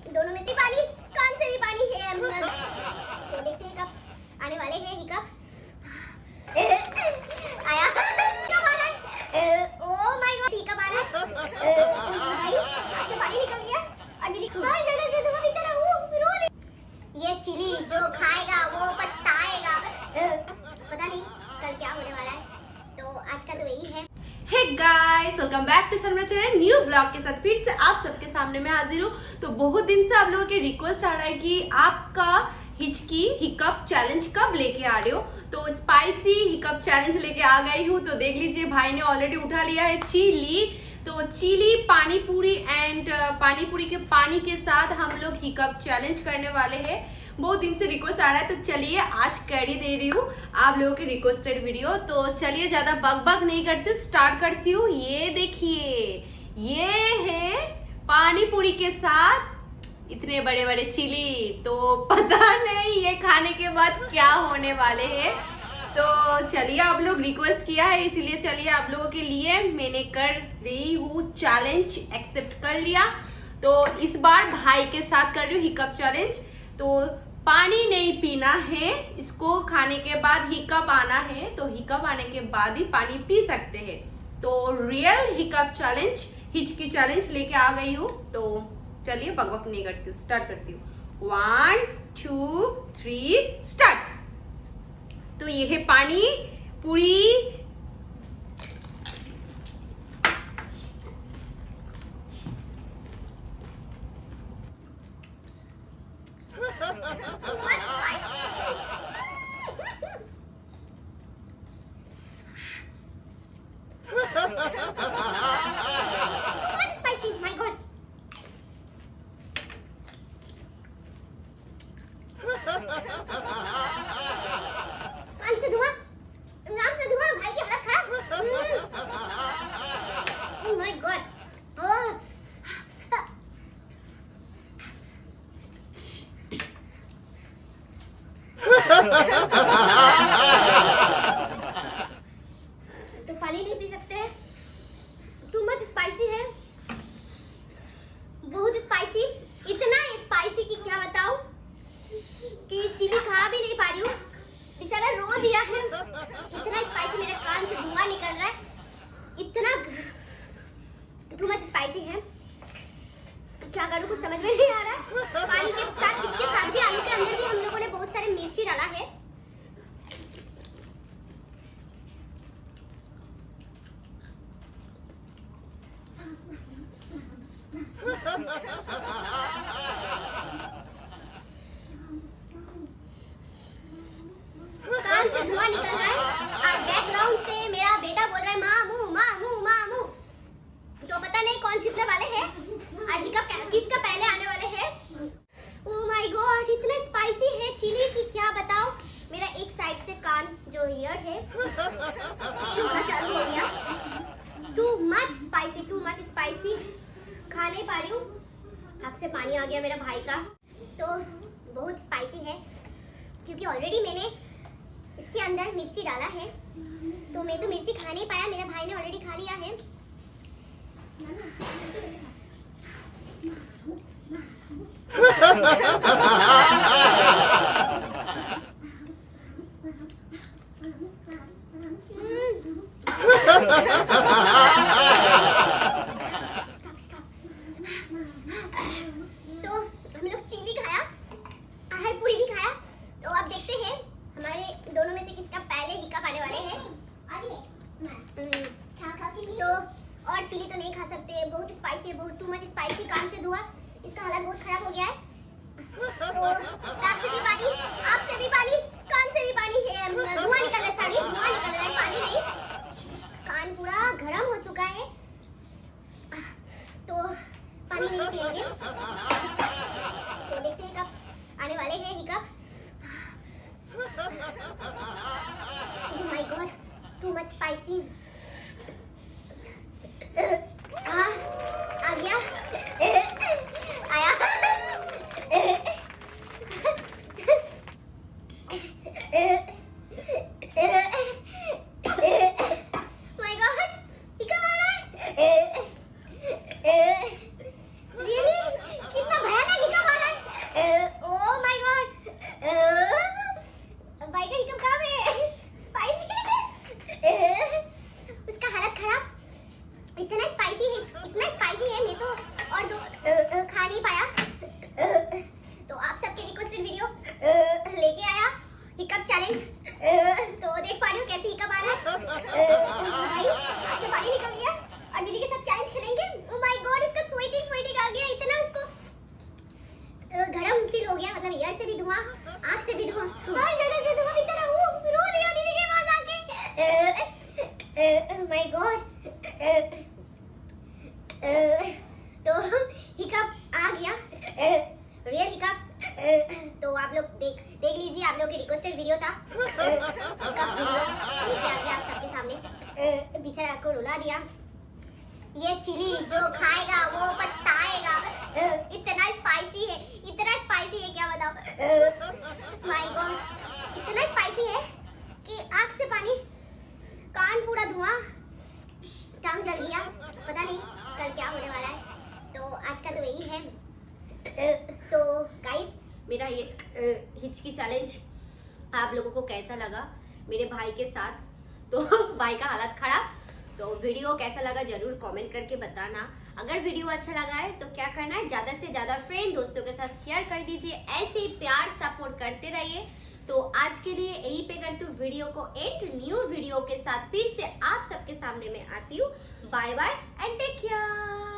दोनों में से पानी, कान से भी पानी है। तो देखते हैं कब आने वाले हैं हिकअप। आया कब आ रहा है? ओह माय गॉड, हिकअप आ रहा है। भाई आंख से पानी निकल गया और दीदी हर जगह से धुआं निकल रहा है। रो रही। ये चिली जो खाएगा वो पछताएगा। पता नहीं कल क्या होने वाला है। तो आज का तो यही है। Hey guys, welcome back to Sanra channel. New blog के साथ फिर से आप सबके सामने में हाजिर हूँ। तो बहुत दिन से आप लोगों के रिक्वेस्ट आ रहा है कि आपका हिचकी हिकअप चैलेंज कब लेके आ रहे हो। तो स्पाइसी हिकअप चैलेंज लेके आ गई हूँ। तो देख लीजिए, भाई ने ऑलरेडी उठा लिया है चिली। तो चिली पानी पूरी एंड पानी पूरी के पानी के साथ हम लोग हिकअप चैलेंज करने वाले हैं। बहुत दिन से रिक्वेस्ट आ रहा है, तो चलिए आज कर ही दे रही हूँ आप लोगों के रिक्वेस्टेड वीडियो। तो चलिए ज्यादा बक बक नहीं करती, स्टार्ट करती हूँ। ये देखिए, ये है पानी पूरी के साथ इतने बड़े बड़े चिली। तो पता नहीं ये खाने के बाद क्या होने वाले हैं। तो चलिए, आप लोग रिक्वेस्ट किया है इसीलिए चलिए आप लोगों के लिए मैंने कर रही हूँ चैलेंज, एक्सेप्ट कर लिया। तो इस बार भाई के साथ कर रही हूँ हिकअप चैलेंज। तो पानी नहीं पीना है, इसको खाने के बाद हिकअप आना है। तो हिकअप आने के बाद ही पानी पी सकते हैं। तो रियल हिकअप चैलेंज, हिचकी चैलेंज लेके आ गई हूँ। तो चलिए बकबक नहीं करती हूँ, स्टार्ट करती हूँ। 1 2 3 स्टार्ट। तो ये है पानी पूरी। Spicy, my God. कान से धुआं, नाक से धुआं, भाई की हालत खराब। Oh my God. Oh. तो पानी नहीं पी सकते हैं, टू मच स्पाइसी है, बहुत स्पाइसी। इतना स्पाइसी कि क्या बताऊं कि चिली खा भी नहीं पा रही हूँ। बेचारा रो दिया है। इतना स्पाइसी, मेरे कान से धुआं निकल रहा है। इतना टू मच स्पाइसी है, क्या करूँ कुछ समझ में नहीं आ रहा। पानी के साथ, इसके साथ भी, आलू के अंदर भी हम लोगों ने बहुत सारे मिर्ची डाला है। कान से धुआं निकल रहा है और बैकग्राउंड से मेरा बेटा बोल रहा है मामू मामू मामू। तो पता नहीं कौन जीतने वाले हैं और हिकअप किसका पहले आने वाले हैं। ओह माय गॉड, इतना स्पाइसी है चिली कि क्या बताओ। मेरा एक साइड से कान जो ईयर है पेन होना चालू हो गया। Too much spicy, too much spicy, खा नहीं पा रही हूँ। आँख से पानी आ गया मेरा भाई का। तो बहुत स्पाइसी है क्योंकि ऑलरेडी मैंने इसके अंदर मिर्ची डाला है। तो मैं तो मिर्ची खा नहीं पाया, मेरा भाई ने ऑलरेडी खा लिया है। तो हम लोग चिली खाया, आहर पूरी भी खाया। तो अब देखते हैं हमारे दोनों में से किसका पहले हिकअप आने वाले हैं। तो और चिली तो नहीं खा सकते, बहुत स्पाइसी है, बहुत टू मच स्पाइसी। कान से धुआं, इसका हालत बहुत खराब हो गया है। तो नाक से भी पानी, आँख से भी पानी, कान से भी पानी है। धुआं निकल रहा है, सॉरी धुआं निकल रहा है, पानी नहीं। कान पूरा गर्म हो चुका है, तो पानी नहीं पिएंगे। तो देखते हैं कब आने वाले हैं hiccup. Oh my God, too much spicy. आ गया, आया। My God, हिकअप आ रहा है। Really? कितना भयानक हिकअप हिकअप आ गया, रियल हिकअप। तो आप लोग देख लीजिए, आप लोग की रिक्वेस्टेड वीडियो था हिकअप वीडियो लेके आ गया आप सबके सामने। बेचारा को रुला दिया। ये चिली जो खाएगा वो पछताएगा। इतना स्पाइसी है, इतना स्पाइसी है, क्या बताओ। माय गॉड, इतना स्पाइसी है कि आँख से पानी, कान पूरा धुआं, टांग जल गया। पता नहीं कल क्या होने वाला है। तो आज का तो यही है। तो गाइस, मेरा ये हिचकी चैलेंज आप लोगों को कैसा लगा मेरे भाई के साथ? तो भाई का हालत खराब। तो वीडियो कैसा लगा जरूर कमेंट करके बताना। अगर वीडियो अच्छा लगा है तो क्या करना है, ज्यादा से ज्यादा फ्रेंड दोस्तों के साथ शेयर कर दीजिए। ऐसे ही प्यार सपोर्ट करते रहिए। तो आज के लिए यहीं पे करती हूँ वीडियो को एंड। न्यू वीडियो के साथ फिर से आप सबके सामने में आती हूँ। Bye bye and take care.